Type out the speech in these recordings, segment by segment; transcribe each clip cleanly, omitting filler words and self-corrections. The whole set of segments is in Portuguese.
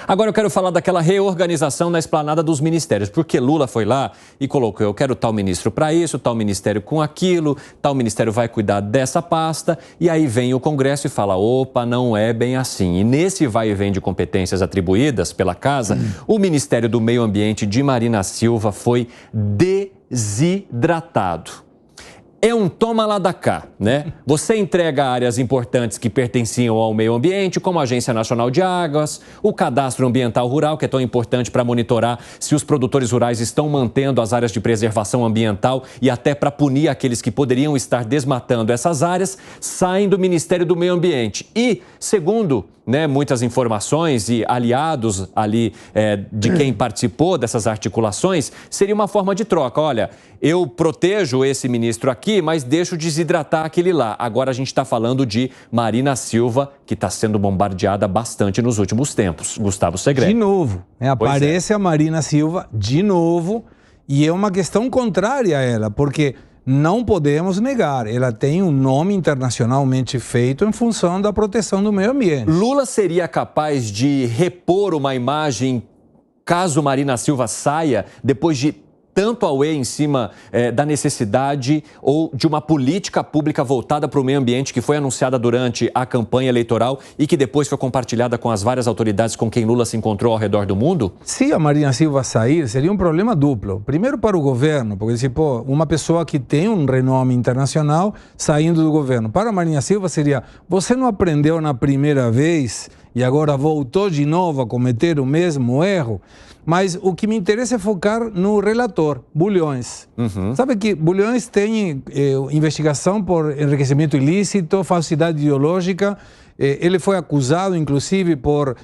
Agora eu quero falar daquela reorganização na esplanada dos ministérios, porque Lula foi lá e colocou, eu quero tal ministro para isso, tal ministério com aquilo, tal ministério vai cuidar dessa pasta, e aí vem o Congresso e fala, opa, não é bem assim. E nesse vai e vem de competências atribuídas pela Casa, o Ministério do Meio Ambiente de Marina Silva foi desidratado. É um toma lá da cá, né? Você entrega áreas importantes que pertenciam ao meio ambiente, como a Agência Nacional de Águas, o Cadastro Ambiental Rural, que é tão importante para monitorar se os produtores rurais estão mantendo as áreas de preservação ambiental e até para punir aqueles que poderiam estar desmatando essas áreas, saem do Ministério do Meio Ambiente. E, segundo muitas informações e aliados ali de quem participou dessas articulações, seria uma forma de troca. Olha, eu protejo esse ministro aqui, mas deixo desidratar aquele lá. Agora a gente está falando de Marina Silva, que está sendo bombardeada bastante nos últimos tempos. Gustavo Segré. De novo, aparece a Marina Silva de novo e é uma questão contrária a ela, porque não podemos negar, ela tem um nome internacionalmente feito em função da proteção do meio ambiente. Lula seria capaz de repor uma imagem caso Marina Silva saia depois de tanto auê em cima da necessidade ou de uma política pública voltada para o meio ambiente que foi anunciada durante a campanha eleitoral e que depois foi compartilhada com as várias autoridades com quem Lula se encontrou ao redor do mundo? Se a Marina Silva sair, seria um problema duplo. Primeiro para o governo, porque uma pessoa que tem um renome internacional saindo do governo. Para a Marina Silva seria, você não aprendeu na primeira vez e agora voltou de novo a cometer o mesmo erro? Mas o que me interessa é focar no relator, Bulhões. Sabe que Bulhões tem investigação por enriquecimento ilícito, falsidade ideológica. Ele foi acusado, inclusive, por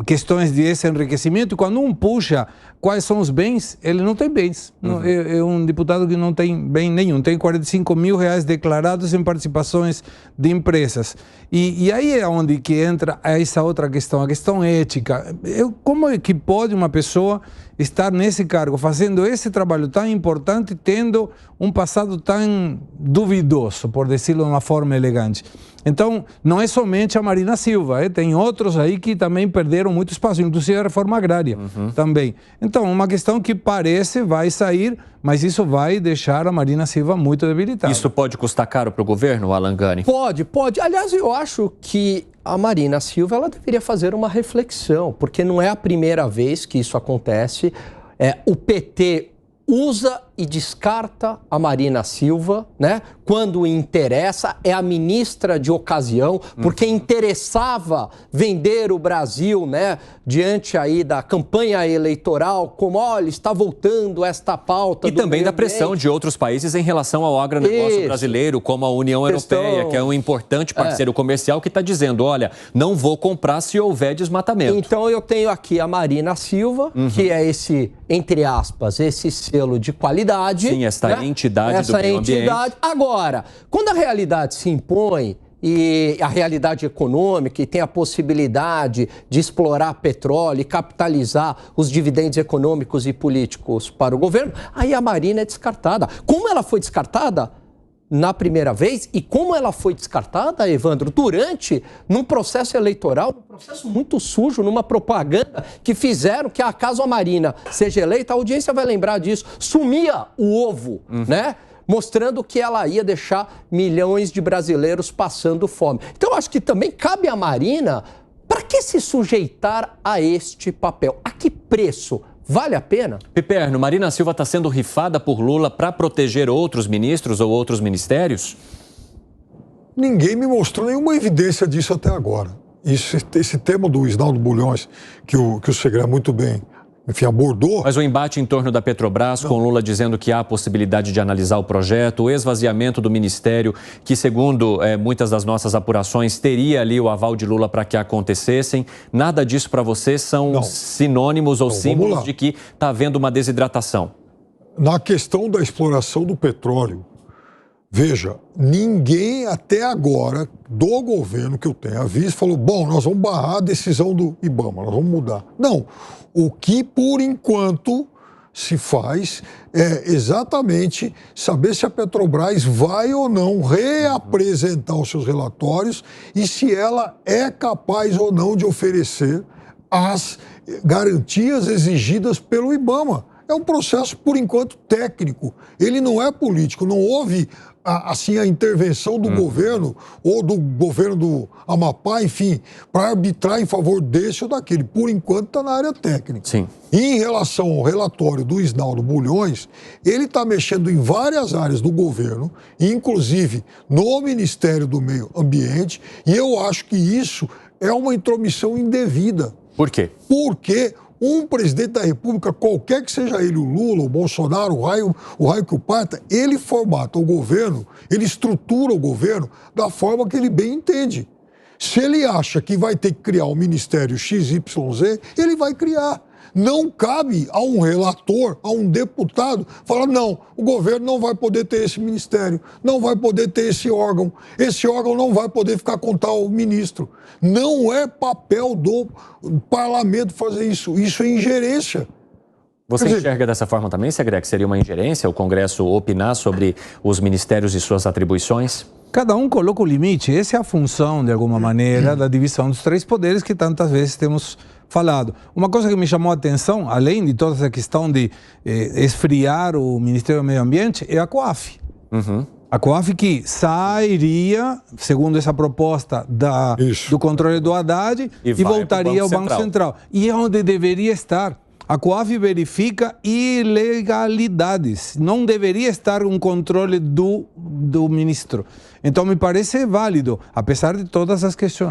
questões de esse enriquecimento. E quando um puxa quais são os bens, ele não tem bens. É um deputado que não tem bem nenhum. Tem 45 mil reais declarados em participações de empresas. E aí é onde que entra essa outra questão, a questão ética. Como é que pode uma pessoa estar nesse cargo, fazendo esse trabalho tão importante, tendo um passado tão duvidoso, por decirlo de uma forma elegante? Então, não é somente a Marina Silva, tem outros aí que também perderam muito espaço, inclusive a reforma agrária também. Então, uma questão que parece vai sair, mas isso vai deixar a Marina Silva muito debilitada. Isso pode custar caro para o governo, Alan Gani? Pode. Aliás, eu acho que a Marina Silva ela deveria fazer uma reflexão, porque não é a primeira vez que isso acontece. O PT usa e descarta a Marina Silva, né? Quando interessa, é a ministra de ocasião, porque interessava vender o Brasil, né? Diante aí da campanha eleitoral, como, olha, está voltando esta pauta. E também da pressão de outros países em relação ao agronegócio brasileiro, como a União Europeia, que é um importante parceiro comercial que está dizendo, olha, não vou comprar se houver desmatamento. Então eu tenho aqui a Marina Silva, que é esse, entre aspas, esse selo de qualidade. Sim, essa entidade do meio ambiente. Agora, quando a realidade se impõe, e a realidade econômica e tem a possibilidade de explorar petróleo e capitalizar os dividendos econômicos e políticos para o governo, aí a Marina é descartada. Como ela foi descartada na primeira vez e como ela foi descartada, Evandro, num processo eleitoral, um processo muito sujo, numa propaganda que fizeram que, caso a Marina seja eleita, a audiência vai lembrar disso, sumia o ovo, né? Mostrando que ela ia deixar milhões de brasileiros passando fome. Então, eu acho que também cabe à Marina, para que se sujeitar a este papel? A que preço? Vale a pena? Piperno, Marina Silva está sendo rifada por Lula para proteger outros ministros ou outros ministérios? Ninguém me mostrou nenhuma evidência disso até agora. Esse tema do Isnaldo Bulhões, que o Segré muito bem, enfim, abordou. Mas o embate em torno da Petrobras, com Lula dizendo que há a possibilidade de analisar o projeto, o esvaziamento do ministério, que segundo muitas das nossas apurações, teria ali o aval de Lula para que acontecessem. Nada disso para você são sinônimos ou símbolos de que está havendo uma desidratação? Na questão da exploração do petróleo, veja, ninguém até agora do governo que eu tenha visto falou, bom, nós vamos barrar a decisão do IBAMA, nós vamos mudar. Não, o que por enquanto se faz é exatamente saber se a Petrobras vai ou não reapresentar os seus relatórios e se ela é capaz ou não de oferecer as garantias exigidas pelo IBAMA. É um processo, por enquanto, técnico. Ele não é político. Não houve assim a intervenção do governo ou do governo do Amapá, enfim, para arbitrar em favor desse ou daquele. Por enquanto, está na área técnica. Sim. Em relação ao relatório do Isnaldo Bulhões, ele está mexendo em várias áreas do governo, inclusive no Ministério do Meio Ambiente, e eu acho que isso é uma intromissão indevida. Por quê? Porque um presidente da República, qualquer que seja ele, o Lula, o Bolsonaro, o raio que o parta, ele formata o governo, ele estrutura o governo da forma que ele bem entende. Se ele acha que vai ter que criar um ministério XYZ, ele vai criar. Não cabe a um relator, a um deputado, falar, não, o governo não vai poder ter esse ministério, não vai poder ter esse órgão não vai poder ficar com tal ministro. Não é papel do parlamento fazer isso, isso é ingerência. Você enxerga dessa forma também, Segré, que seria uma ingerência o Congresso opinar sobre os ministérios e suas atribuições? Cada um coloca o limite. Essa é a função, de alguma maneira, da divisão dos três poderes que tantas vezes temos falado. Uma coisa que me chamou a atenção, além de toda essa questão de esfriar o Ministério do Meio Ambiente, é a COAF. A COAF que sairia, segundo essa proposta do controle do Haddad, e voltaria ao Banco Central. E é onde deveria estar. A COAF verifica ilegalidades. Não deveria estar um controle do ministro. Então, me parece válido, apesar de todas as questões.